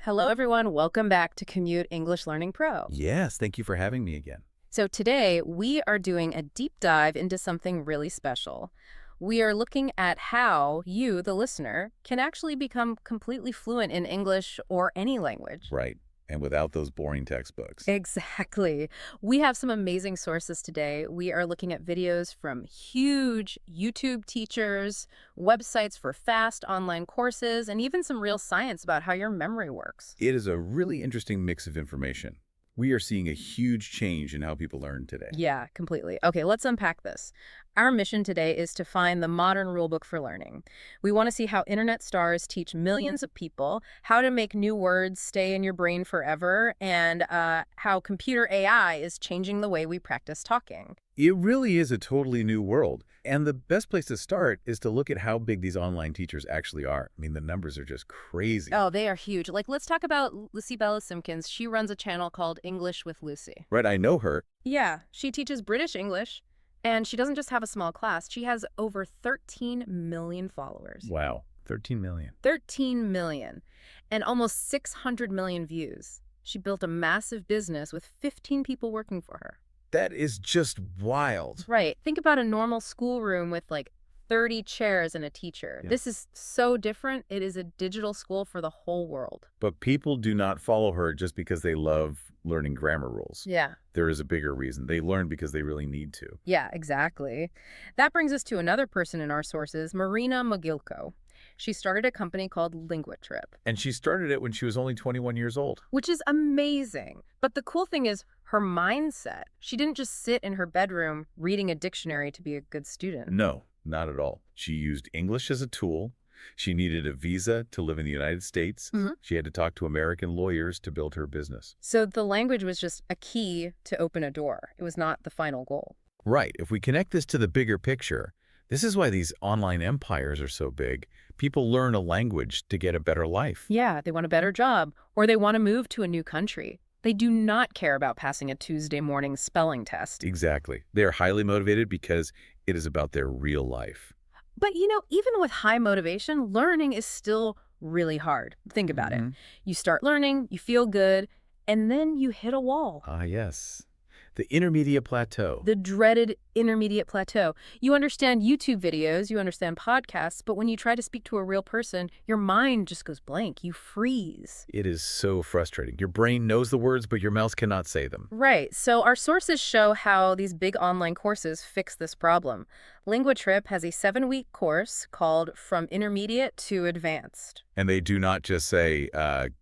Hello, everyone. Welcome back to Commute English Learning Pro. Yes, thank you for having me again. So today we are doing a deep dive into something really special. We are looking at how you, the listener, can actually become completely fluent in English or any language. Right. And without those boring textbooks. Exactly. We have some amazing sources today. We are looking at videos from huge YouTube teachers, websites for fast online courses, and even some real science about how your memory works. It is a really interesting mix of information. We are seeing a huge change in how people learn today. Yeah, completely. Okay, let's unpack this. Our mission today is to find the modern rulebook for learning. We want to see how internet stars teach millions of people how to make new words stay in your brain forever, and how computer AI is changing the way we practice talking. It really is a totally new world. And the best place to start is to look at how big these online teachers actually are. I mean, the numbers are just crazy. Oh, they are huge. Like, let's talk about Lucy Bella Simpkins. She runs a channel called English with Lucy. Right, I know her. Yeah, she teaches British English, and she doesn't just have a small class. She has over 13 million followers. Wow, 13 million. 13 million, and almost 600 million views. She built a massive business with 15 people working for her. That is just wild. Right. Think about a normal schoolroom with like 30 chairs and a teacher. Yeah. This is so different. It is a digital school for the whole world. But people do not follow her just because they love learning grammar rules. Yeah. There is a bigger reason. They learn because they really need to. Yeah, exactly. That brings us to another person in our sources, Marina Mogilko. She started a company called LinguaTrip, And she started it when she was only 21 years old. which is amazing. But the cool thing is her mindset. She didn't just sit in her bedroom reading a dictionary to be a good student. No, not at all. She used English as a tool. She needed a visa to live in the United States. Mhm. She had to talk to American lawyers to build her business. So the language was just a key to open a door. It was not the final goal. Right. If we connect this to the bigger picture, this is why these online empires are so big. People learn a language to get a better life. Yeah, they want a better job, or they want to move to a new country. They do not care about passing a Tuesday morning spelling test. Exactly. They are highly motivated because it is about their real life. But even with high motivation, learning is still really hard. Think about it. Mhm. You start learning, you feel good, and then you hit a wall. Ah, yes. The intermediate plateau. The dreaded intermediate plateau. You understand YouTube videos, you understand podcasts, but when you try to speak to a real person, your mind just goes blank. You freeze. It is so frustrating. Your brain knows the words, but your mouth cannot say them. Right. So our sources show how these big online courses fix this problem. LinguaTrip has a 7-week course called From Intermediate to Advanced. And they do not just say,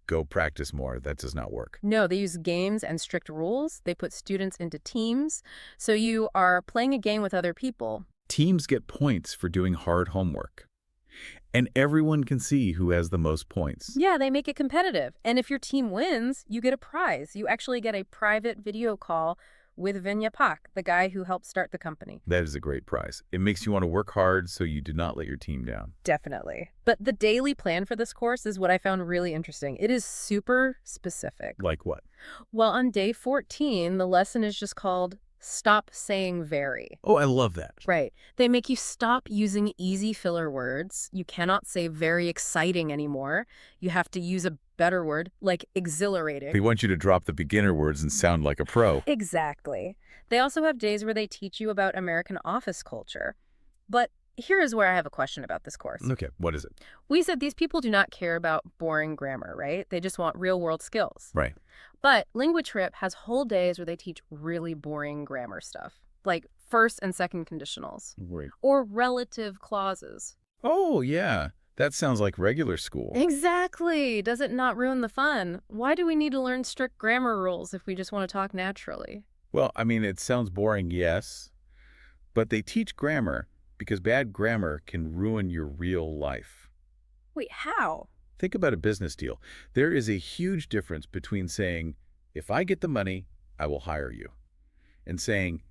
go practice more. That does not work. No, they use games and strict rules. They put students into teams. So you are playing a game with other people. Teams get points for doing hard homework. And everyone can see who has the most points. Yeah, they make it competitive. And if your team wins, you get a prize. You actually get a private video call with Venya Pak, the guy who helped start the company. That is a great prize. It makes you want to work hard so you do not let your team down. Definitely. But the daily plan for this course is what I found really interesting. It is super specific. Like what? Well, on day 14, the lesson is just called Stop Saying Very. Oh, I love that. Right. They make you stop using easy filler words. You cannot say very exciting anymore. You have to use a better word, like exhilarating. They want you to drop the beginner words and sound like a pro. Exactly. They also have days where they teach you about American office culture. But here is where I have a question about this course. Okay, what is it? We said these people do not care about boring grammar, right? They just want real-world skills. Right. But LinguaTrip has whole days where they teach really boring grammar stuff, like first and second conditionals, Right. or relative clauses. Oh, yeah. That sounds like regular school. Exactly. Does it not ruin the fun? Why do we need to learn strict grammar rules if we just want to talk naturally? Well, I mean, it sounds boring, yes. But they teach grammar because bad grammar can ruin your real life. Wait, how? Think about a business deal. There is a huge difference between saying, if I get the money, I will hire you, and saying,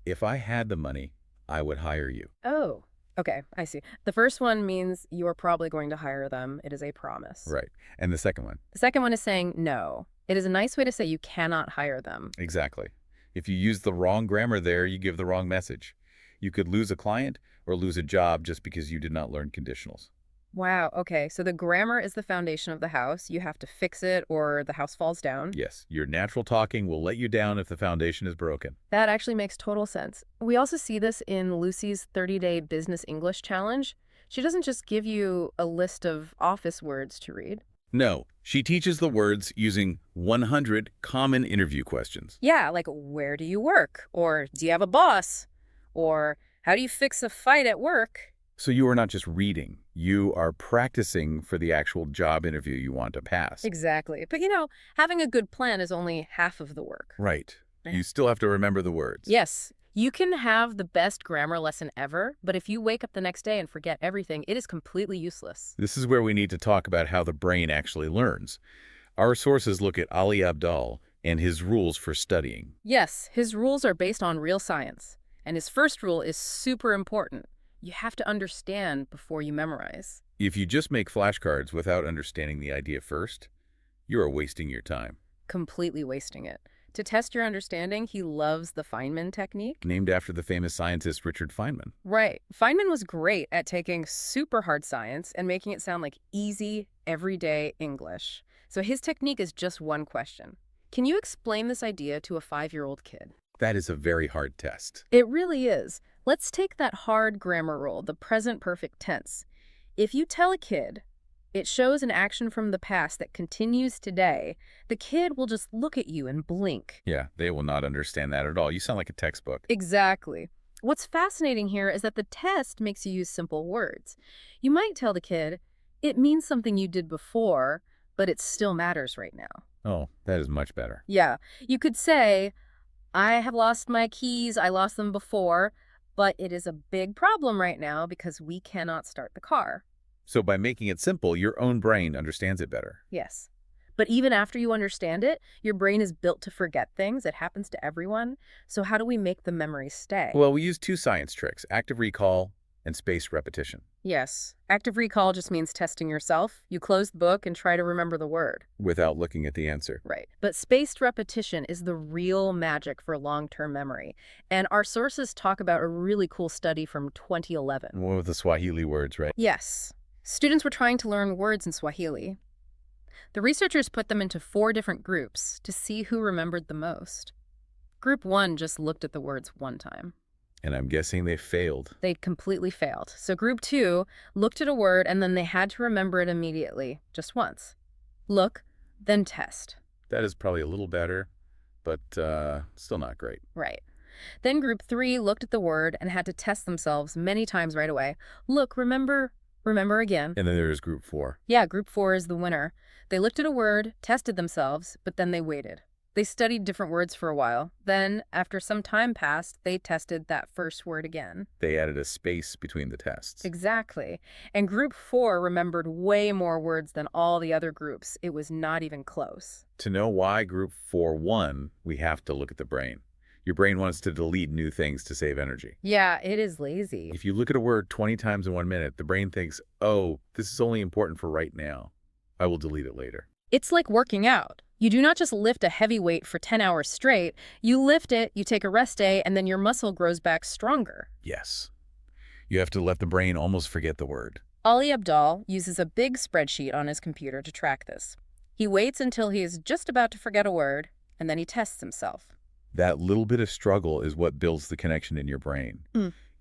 if I had the money, I would hire you. Oh, okay, I see. The first one means you are probably going to hire them. It is a promise. Right. And the second one? The second one is saying no. It is a nice way to say you cannot hire them. Exactly. If you use the wrong grammar there, you give the wrong message. You could lose a client or lose a job just because you did not learn conditionals. Wow, okay. So the grammar is the foundation of the house. You have to fix it or the house falls down. Yes, your natural talking will let you down if the foundation is broken. That actually makes total sense. We also see this in Lucy's 30-day business English challenge. She doesn't just give you a list of office words to read. No, she teaches the words using 100 common interview questions. Yeah, like where do you work? Or do you have a boss? Or how do you fix a fight at work? So you are not just reading, you are practicing for the actual job interview you want to pass. Exactly. But having a good plan is only half of the work. Right. You still have to remember the words. Yes, you can have the best grammar lesson ever, but if you wake up the next day and forget everything, it is completely useless. This is where we need to talk about how the brain actually learns. Our sources look at Ali Abdaal and his rules for studying. Yes, his rules are based on real science, and his first rule is super important. You have to understand before you memorize. If you just make flashcards without understanding the idea first, you are wasting your time. Completely wasting it. To test your understanding, he loves the Feynman technique. Named after the famous scientist Richard Feynman. Right. Feynman was great at taking super hard science and making it sound like easy, everyday English. So his technique is just one question. Can you explain this idea to a 5-year-old kid? That is a very hard test. It really is. Let's take that hard grammar rule, the present perfect tense. If you tell a kid, it shows an action from the past that continues today, the kid will just look at you and blink. Yeah, they will not understand that at all. You sound like a textbook. Exactly. What's fascinating here is that the test makes you use simple words. You might tell the kid, it means something you did before, but it still matters right now. Oh, that is much better. Yeah, you could say, I have lost my keys, I lost them before, but it is a big problem right now because we cannot start the car. So by making it simple, your own brain understands it better. Yes. But even after you understand it, your brain is built to forget things. It happens to everyone. So how do we make the memory stay? Well, we use 2 science tricks, active recall and spaced repetition. Yes. Active recall just means testing yourself. You close the book and try to remember the word. Without looking at the answer. Right. But spaced repetition is the real magic for long-term memory. And our sources talk about a really cool study from 2011. One with the Swahili words, right? Yes. Students were trying to learn words in Swahili. The researchers put them into 4 different groups to see who remembered the most. Group 1 just looked at the words one time. And I'm guessing they failed. They completely failed. So Group 2 looked at a word and then they had to remember it immediately, just once. Look, then test. That is probably a little better, but still not great. Right. Then Group 3 looked at the word and had to test themselves many times right away. Look, remember again. And then there's Group 4. Yeah, Group 4 is the winner. They looked at a word, tested themselves, but then they waited. They studied different words for a while. Then, after some time passed, they tested that first word again. They added a space between the tests. Exactly. And Group 4 remembered way more words than all the other groups. It was not even close. To know why Group 4 won, we have to look at the brain. Your brain wants to delete new things to save energy. Yeah, it is lazy. If you look at a word 20 times in 1 minute, the brain thinks, oh, this is only important for right now. I will delete it later. It's like working out. You do not just lift a heavy weight for 10 hours straight. You lift it, you take a rest day, and then your muscle grows back stronger. Yes. You have to let the brain almost forget the word. Ali Abdaal uses a big spreadsheet on his computer to track this. He waits until he is just about to forget a word, and then he tests himself. That little bit of struggle is what builds the connection in your brain.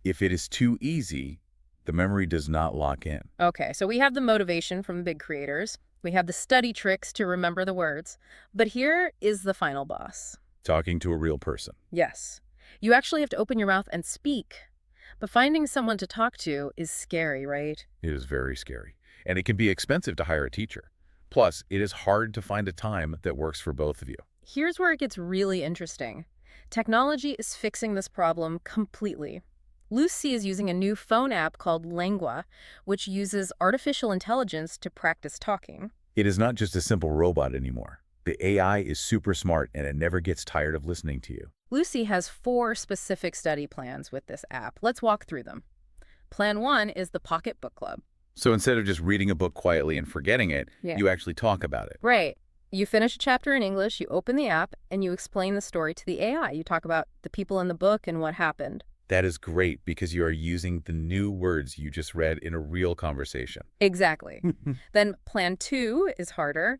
If it is too easy, the memory does not lock in. Okay, so we have the motivation from big creators. We have the study tricks to remember the words. But here is the final boss. Talking to a real person. Yes. You actually have to open your mouth and speak. But finding someone to talk to is scary, right? It is very scary. And it can be expensive to hire a teacher. Plus, it is hard to find a time that works for both of you. Here's where it gets really interesting. Technology is fixing this problem completely. Lucy is using a new phone app called Lengua, which uses artificial intelligence to practice talking. It is not just a simple robot anymore. The AI is super smart and it never gets tired of listening to you. Lucy has 4 specific study plans with this app. Let's walk through them. Plan 1 is the Pocket Book Club. So instead of just reading a book quietly and forgetting it, you actually talk about it. Right. You finish a chapter in English, you open the app, and you explain the story to the AI. You talk about the people in the book and what happened. That is great because you are using the new words you just read in a real conversation. Exactly. Then plan 2 is harder.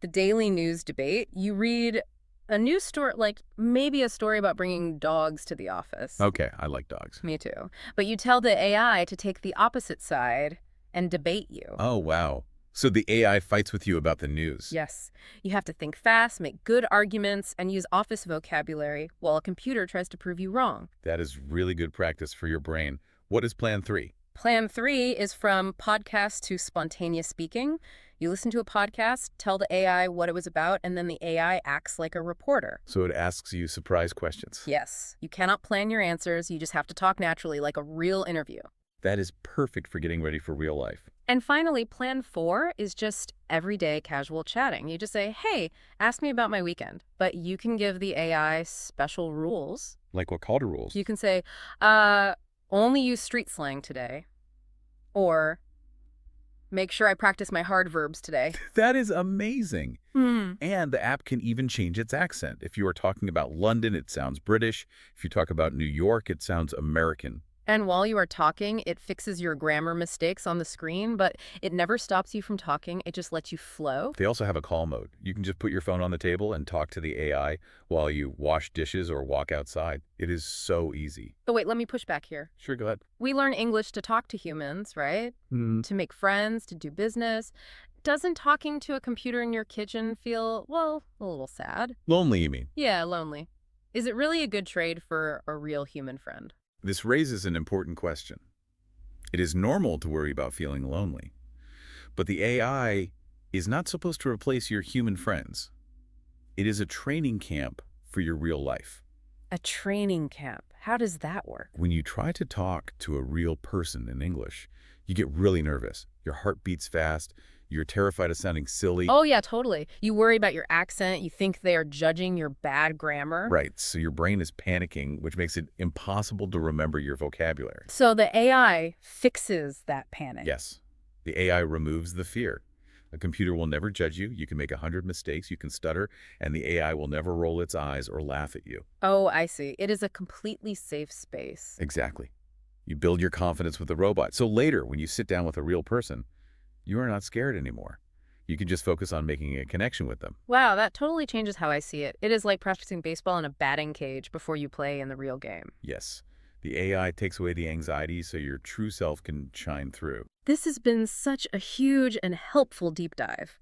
The daily news debate. You read a news story, like maybe a story about bringing dogs to the office. Okay, I like dogs. Me too. But you tell the AI to take the opposite side and debate you. Oh, wow. So the AI fights with you about the news. Yes. You have to think fast, make good arguments, and use office vocabulary while a computer tries to prove you wrong. That is really good practice for your brain. What is plan 3? Plan 3 is from podcast to spontaneous speaking. You listen to a podcast, tell the AI what it was about, and then the AI acts like a reporter. So it asks you surprise questions. Yes. You cannot plan your answers. You just have to talk naturally like a real interview. That is perfect for getting ready for real life. And finally, plan 4 is just everyday casual chatting. You just say, hey, ask me about my weekend. But you can give the AI special rules. Like what Calder rules? You can say, only use street slang today. Or make sure I practice my hard verbs today. That is amazing. Hmm. And the app can even change its accent. If you are talking about London, it sounds British. If you talk about New York, it sounds American. And while you are talking, it fixes your grammar mistakes on the screen, but it never stops you from talking. It just lets you flow. They also have a call mode. You can just put your phone on the table and talk to the AI while you wash dishes or walk outside. It is so easy. But wait, let me push back here. Sure, go ahead. We learn English to talk to humans, right? To make friends, to do business. Doesn't talking to a computer in your kitchen feel, well, a little sad? Lonely, you mean? Yeah, lonely. Is it really a good trade for a real human friend? This raises an important question. It is normal to worry about feeling lonely, but the AI is not supposed to replace your human friends. It is a training camp for your real life. A training camp. How does that work? When you try to talk to a real person in English, you get really nervous. Your heart beats fast. You're terrified of sounding silly. Oh, yeah, totally. You worry about your accent. You think they are judging your bad grammar. Right, so your brain is panicking, which makes it impossible to remember your vocabulary. So the AI fixes that panic. Yes, the AI removes the fear. A computer will never judge you. You can make 100 mistakes, you can stutter, and the AI will never roll its eyes or laugh at you. Oh, I see. It is a completely safe space. Exactly. You build your confidence with the robot. So later, when you sit down with a real person, you are not scared anymore. You can just focus on making a connection with them. Wow, that totally changes how I see it. It is like practicing baseball in a batting cage before you play in the real game. Yes, the AI takes away the anxiety so your true self can shine through. This has been such a huge and helpful deep dive.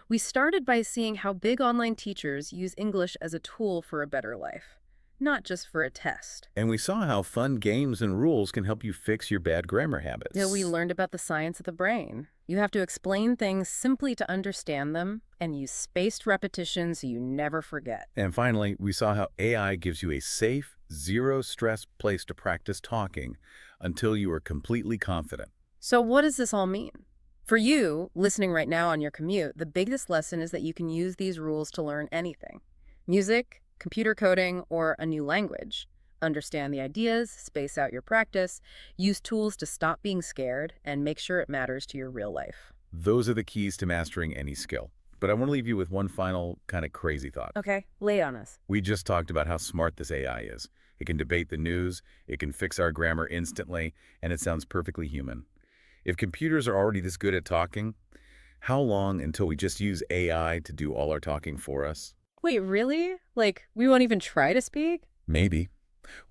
We started by seeing how big online teachers use English as a tool for a better life, not just for a test. And we saw how fun games and rules can help you fix your bad grammar habits. Yeah, we learned about the science of the brain. You have to explain things simply to understand them and use spaced repetition so you never forget. And finally, we saw how AI gives you a safe, zero-stress place to practice talking until you are completely confident. So what does this all mean? For you, listening right now on your commute, the biggest lesson is that you can use these rules to learn anything. Music, computer coding, or a new language. Understand the ideas, space out your practice, use tools to stop being scared, and make sure it matters to your real life. Those are the keys to mastering any skill. But I want to leave you with one final kind of crazy thought. Okay, lay on us. We just talked about how smart this AI is. It can debate the news, it can fix our grammar instantly, and it sounds perfectly human. If computers are already this good at talking, how long until we just use AI to do all our talking for us? Wait, really? Like, we won't even try to speak? Maybe.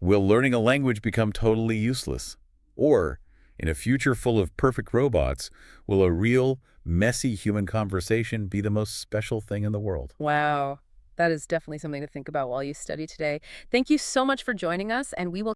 Will learning a language become totally useless? Or, in a future full of perfect robots, will a real, messy human conversation be the most special thing in the world? Wow, that is definitely something to think about while you study today. Thank you so much for joining us, and we will